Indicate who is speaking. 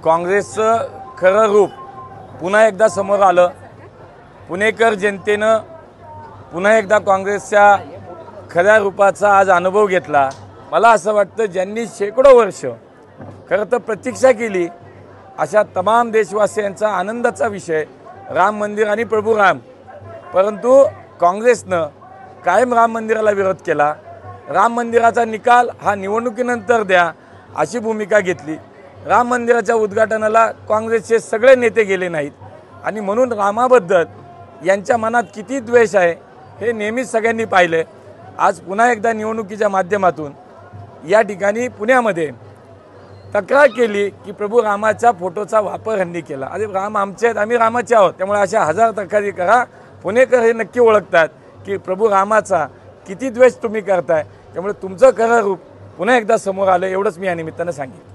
Speaker 1: काँग्रेसचं खरं रूप पुन्हा एकदा समोर आलं। पुणेकर जनतेनं पुन्हा एकदा काँग्रेसच्या खऱ्या रूपाचा आज अनुभव घेतला। मला असं वाटतं ज्यांनी शेकडो वर्ष खरं तर प्रतीक्षा केली अशा तमाम देशवासियांचा आनंदाचा विषय राम मंदिर आणि प्रभू राम, परंतु काँग्रेसनं कायम राम मंदिराला विरोध केला। राम मंदिराचा निकाल हा निवडणुकीनंतर द्या अशी भूमिका घेतली। राम मंदिराच्या उद्घाटनाला काँग्रेसचे सगळे नेते गेले नाहीत आणि म्हणून रामाबद्दल यांच्या मनात किती द्वेष आहे हे नेहमीच सगळ्यांनी पाहिले। आज पुन्हा एकदा निवडणुकीच्या माध्यमातून या ठिकाणी पुण्यामध्ये तक्रार केली की प्रभू रामाच्या फोटोचा वापर ह्यांनी केला। अरे राम आमचे आहेत, आम्ही रामाचे आहोत, त्यामुळे अशा हजार तक्रारी करा। पुणेकर हे नक्की ओळखतात की प्रभू रामाचा किती द्वेष तुम्ही करताय, त्यामुळे तुमचं खरं रूप पुन्हा एकदा समोर आलं, एवढंच मी या निमित्तानं सांगेन।